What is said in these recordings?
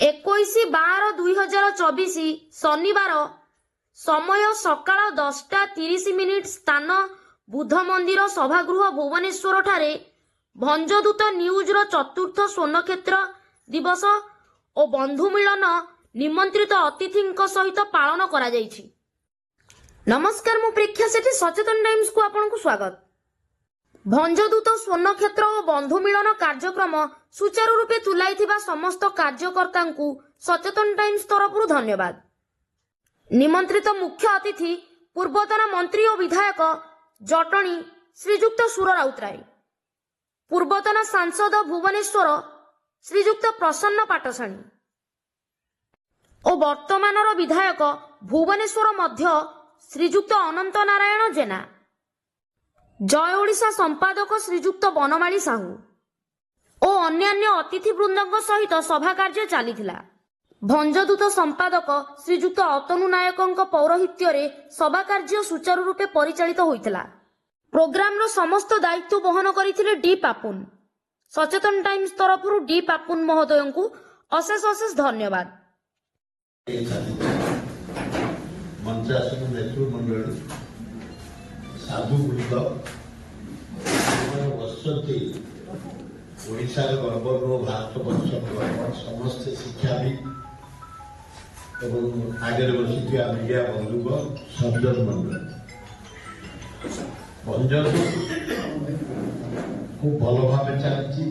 21/12/2024 शनिवार समय सकाळ 10:30 स्थान बुध मंदिर सभागृह भुवनेश्वर ठारे भंजदूत न्यूज रो चतुर्थ स्वर्णक्षेत्र दिवस और बंधु मिलन निमंत्रित अतिथि सहित पालन करा जायछि। नमस्कार, मु प्रेक्षा सेठी सचेतन टाइम्स को आपनको स्वागत। भंजदूत स्वर्णक्षेत्र और बंधु मिलन कार्यक्रम सुचारू रूपे तुलाइथिबा समस्त कार्यकर्ता को सचेतन टाइम्स तरफ धन्यवाद। निमंत्रित मुख्य अतिथि पूर्वतन मंत्री और विधायक जटणी श्रीजुक्त सुर राउतराय, पूर्वतन सांसद भुवनेश्वर श्रीजुक्त प्रसन्न पाटसाणी और वर्तमान विधायक भुवनेश्वर मध्य श्रीजुक्त अनंत नारायण जेना, जय ओडिशा संपादक श्रीजुक्त बनमाली साहू और अन्यान्य अतिथि वृंद सहित सभा कार्य चलीथिला। भंजदूत संपादक श्रीजुक्त अतनु नायक पौरोहित्य सभा कार्य सुचारू रूपे परिचालित होइतिला। प्रोग्राम रो समस्त दायित्व बहन करथिले डी पापुन। सचेतन टाइम्स तरफ डी पापुन महोदय को अशेष अशेष धन्यवाद। साधु वृंद बसती ओडिशार गर्व भारत वर्ष समस्त शिक्षाविद एवं आगे बसी मीडिया बंधुक सज्जन मंडल भंजदूत खूब भल भाव चलती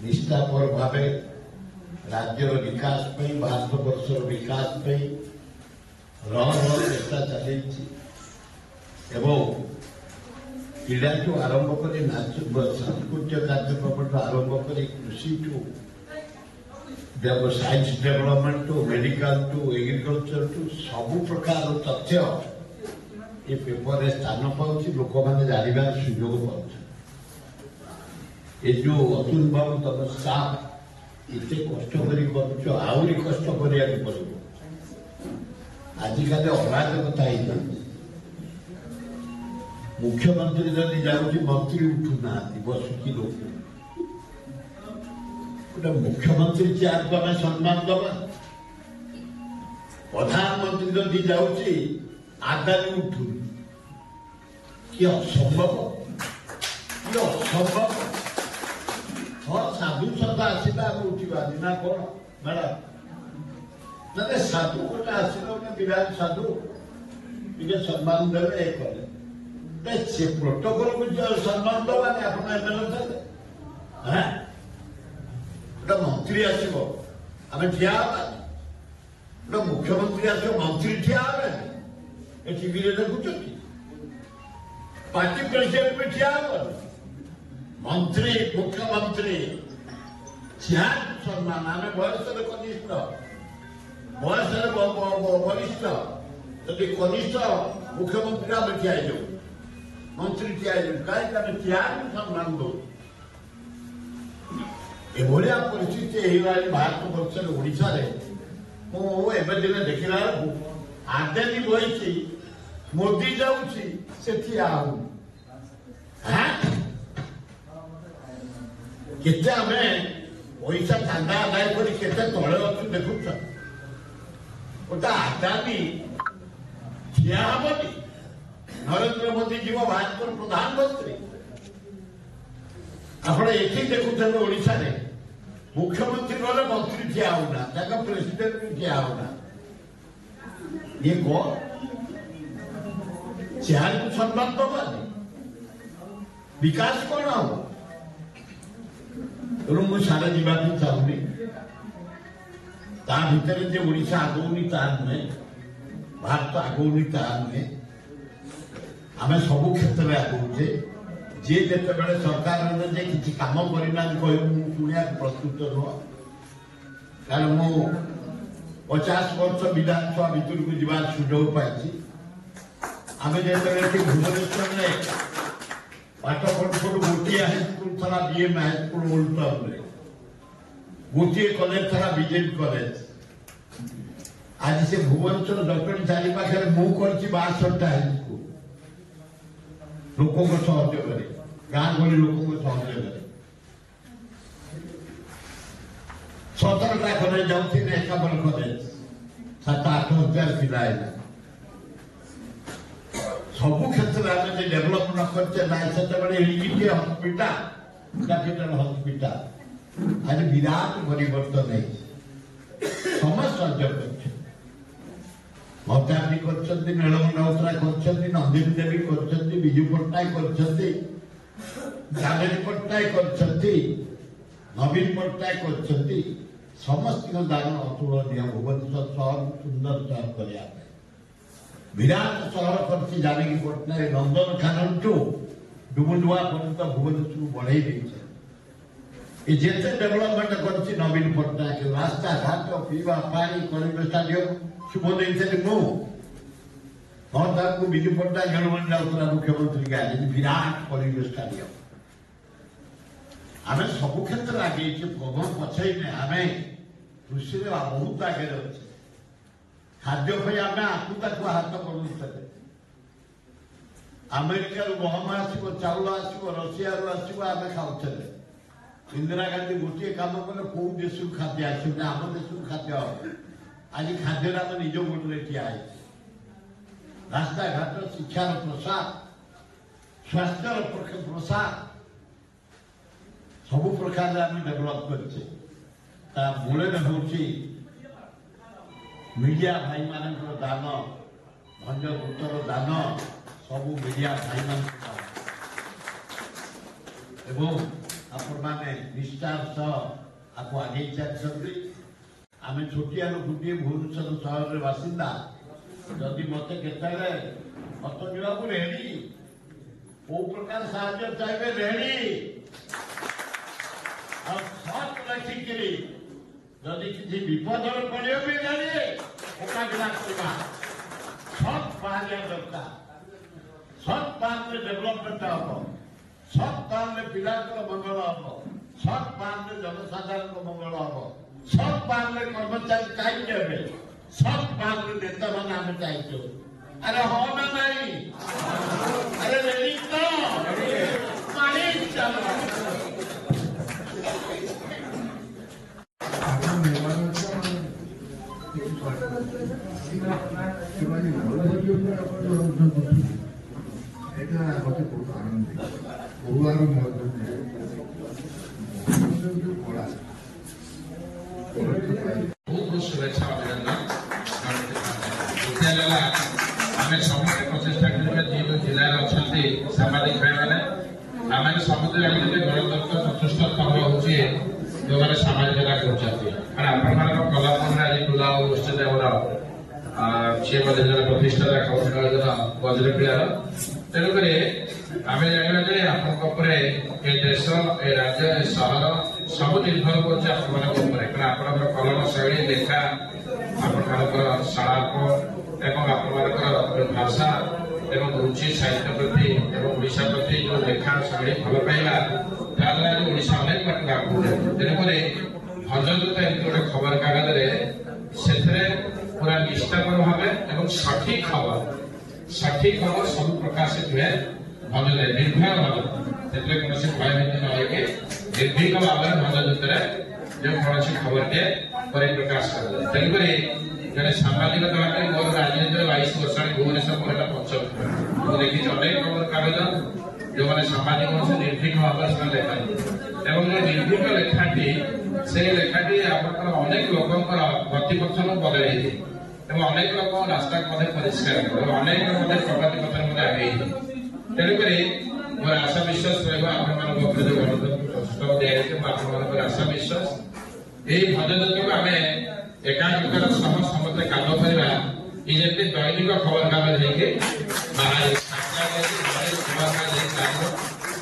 निष्ठापर भाव राज्यर विकास भारत वर्षर विकास चेष्टा चली क्रीड़ा टू आरंभ कर सांस्कृतिक कार्यक्रम आरंभ कर कृषि to science development to medical to agriculture to सबु प्रकार तथ्य ये पेपर स्थान पाँच लोक मैंने जानवर सुजोग पाँच जो अतुल बाबू तुम स्टाफ इतने कष्ट आहरी कष्ट करा पड़ो आजिकल अराजकता ही मुख्यमंत्री जदि जाऊँगी मंत्री उठू ना बसुकी लोग गोटे मुख्यमंत्री चेयर को आम सम्मान दबा प्रधानमंत्री जदि जाऊँगी आदानी उठू कि असंभव हाँ साधु शब्द आसला उठा ना कौन मैडम ना साधु गोटे आसल विराट साधु टे सम्मान देवे ये कले से प्रोटोकॉल को सम्मान दबानी आप गोटे मंत्री आसो आम ठिया गोटे मुख्यमंत्री आसो मंत्री ठिया टीवी देखुच पार्टी प्रेसिडेंट भी ठिया मंत्री मुख्यमंत्री ठिया सम्मान आम बयस कनिष्ठ बयस वरिष्ठ जदि कनिष्ठ मुख्यमंत्री आम ठिया मंत्री ठिया कहीं सम्मान दो एभलिया परिस्थिति भारत वर्ष ओडिशा मुझे दिन देखला आदानी बही मोदी जाऊँगी से ठिया केते आम पैसा चांदा आदाय कर तले अच्छु देखु गोटे आदानी ठिया हेनी नरेंद्र मोदी जीव भारत प्रधानमंत्री आप देखुते ओडिशा मुख्यमंत्री ना मंत्री ठिया होना प्रेसिडेंट भी ठिया होना ये कौन चेयर को सम्मान दबानी विकास कौन हम मुझे सारा जावाक चाहूनी भितर जे ओडिशा आगौनी ता नुहे भारत आगौनी ता नुहे आम सबू क्षेत्र में आगौचे जी जिते सरकार किसी कम करना शुणा प्रस्तुत नुह कारण मु 50 वर्ष विधानसभा भितर को जीवार सुजोग पाई आम जो भुवनेश्वर में पाठ पढ़ु गोटे हाईस्कल था बीएम हाईस्कल ओल्ड टाउन गोटे कॉलेज था बीजेपी कॉलेज आज से भुवनेश्वर जटणी चारि पाखे मुझे 62टा हाईस्कल लोकों सहयोग गाँ गहली लोकों सहयोग 17टा कॉलेज जाऊँगी एकाबन कॉलेज 7-8 हजार पिला सब क्षेत्र में डेभलप न करते ना से हस्पिटाल कैपिटल हस्पिटाल आज विराट परिवर्तन है समस्त सहयोग कर ममताजी कर नीलमणि राउतरा कर नंदिनी देवी कर विजु पट्टनायक कर जावेरी पट्टनायक कर नवीन पट्टनायक कर समस्त दान अतुलनीय भुवनेश्वर सहर सुंदर सहर करने विराट सहर कर जानकी पट्टनायक नंदनकानन टू डुबुडुआ पर्यंत भुवनेश्वर बढ़ई जिते डेभलपमेंट कर नवीन पट्टनायक रास्ता घाट पीवा पानी कलिंग स्टाडियम शुभ देते विजु पट्टनायक नीलमणि राउतरा मुख्यमंत्री गाड़ी विराट कलिंग स्टाडियम आम सब क्षेत्र आगे पवन पछे आम कृषि बहुत आगे अच्छे खाद्य आम आकू ताकू हाथ बढ़ुते अमेरिका गहम आसो चाउल आसो रशिया आसो आम खाऊे इंदिरा गांधी गोटे कम कले कौ देश खाद्य आसो आम देश खाद्य आज खाद्य आम निज गोटे ठिया रास्ता घाट शिक्षार प्रसार स्वास्थ्यर प्रसार सब प्रकार आम डेभलप करछे मूल हूँ मीडिया भाई मान दान भंजभूतर दान सब मीडिया भाई मान आपण मैंने निष्ठार सह आपको आगे चलते आम छोटिया गोटे भुवनेश्वर सहर बासिंदा जदि मत के अतनी बाबू रेडी कौ प्रकार साहाय्य चाहिए रेडी रखिकी जदि किसी विपद पड़े भी रेडी मुकाबला करवा सब बाहर दरकार सब बाहर डेभलपमेंट हम सब बाहर पिला मंगल हम सब बाहर जनसाधारण मंगल हम सब बाहर कर्मचारी चाहिए सब बाहर नेता मान आम चाहिए अरे हाँ ना नहीं अरे रेडी तो चलो शुभेच्छा अभिनंदन आम समस्त प्रचेषा करेंगे जो जिले अच्छा सामाजिक भाई मैंने आम समुद्र गणतंत्र 74तम हूँ जो मैंने सामाजिकता कर कलापुर आज खुला गोष्ठी सी प्रतिष्ठा वज्र क्रीड़ार तेणुक आम जानवा देश ए राज्य सहर सब निर्भर कर कलम शैली लेखा शालाप भाषा एवं रुचि साहित्य प्रति ओडिशा प्रति जो लेखा शैली भल पाइला ओडिशा अनेक बात आगे तेणुक भंजदूत एमती गोटे खबर कागज से पूरा निष्ठापर भाव एवं सठिक खबर सब प्रकाशित हुए भंजदूत निर्भय भाव से कौन भयभीति न निर्भीक भाव भंजदूत जो कौन खबर टे परिप्रकाश कर तेणुक जैसे सामाजिक कलाकारी मोर राजनीति 22 वर्ष भुवनेश्वर पर पंचम मुझे देखी अनेक खबर कागज जो मैंने सामाजिक निर्भीक भाव से लेखा एवं जो निर्भीक लेखाटी से लेखाटी अनेक लोक गतिपथ बदल अनेक लोक रास्ता परिष्कार अनेक प्रगति पथ आगे तेणुक मोर आशा विश्वास रहा दिखाई आशा विश्वास यही भंजदूत को आम एकाग्रतार समस्त काम करवा ये दैनिक खबर कागज बाहर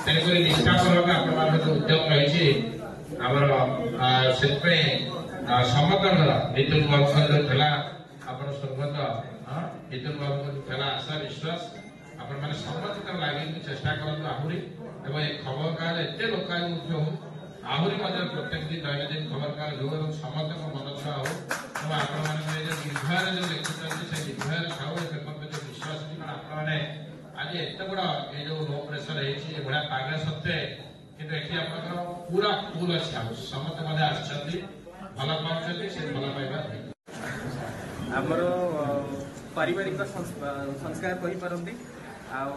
तेणुक निष्ठापूर्वक उद्यम रही समस्त नितिन बाबू स्वर्गत नितिन बाबू आशा विश्वास आपण मैंने समस्त लगे चेष्टा करूँ आहरी खबर कागज एत लोकाभिमुखी हो आहरी प्रत्येक दिन दैनंदिन खबर कागज हो समस्त मन छुआ हो आपण निर्भय जो लिखुं से निर्भय खाऊ पेपर जो विश्वास आपने आज एत बड़ ये जो लो प्रेसर है पाग सत्वे कि पूरा फुल अच्छे हाउस समस्त आसती ଭଲ ପାଉଛନ୍ତି ସେ ଭଲ ପାଇବା ଆମର ପାରିବାରିକ ସଂସ୍କାର କହିପାରନ୍ତି ଆଉ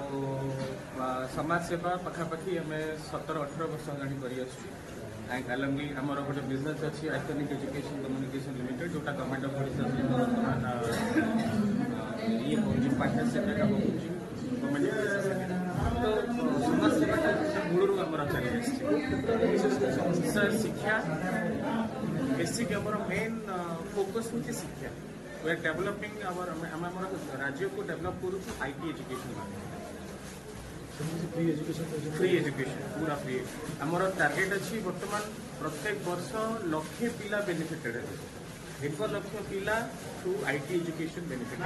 ସମାଜ ସେବା ପାଖାପାଖି ଆମେ 17-18 ବର୍ଷ ହେଲାଣି କରିଆସୁଛୁ। ଆଲଙ୍ଗି ଆମର ଗୋଟେ ବିଜନେସ୍ ଅଛି ଆଇକନିକ୍ ଏଜୁକେସନ୍ କମ୍ୟୁନିକେସନ୍ ଲିମିଟେଡ୍ ଯୋଉଟା ଗଭର୍ଣ୍ଣମେଣ୍ଟ ଅଫ୍ ଓଡ଼ିଶା ସହିତ ବର୍ତ୍ତମାନ ଇଏ କରୁଛି ପାର୍ଟନରସିପ୍ରେ କାମ କରୁଛି ଗଭର୍ଣ୍ଣମେଣ୍ଟ ତ ସମାଜ ସେବାଟା ମୂଳରୁ ଆମର ଚାଲି ଆସିଛି। ଶିକ୍ଷା ବେସିକ୍ ଆମର ମେନ୍ ଫୋକସ୍ ହେଉଛି ଶିକ୍ଷା। We are developing our राज्य को डेवलप करूँ IT एजुकेशन फ्री एजुकेशन पूरा फ्री आमर टार्गेट अच्छी बर्तमान प्रत्येक वर्ष 1 लाख पिला बेनिफिटेड 1 लाख पिला through IT education benefit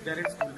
direct school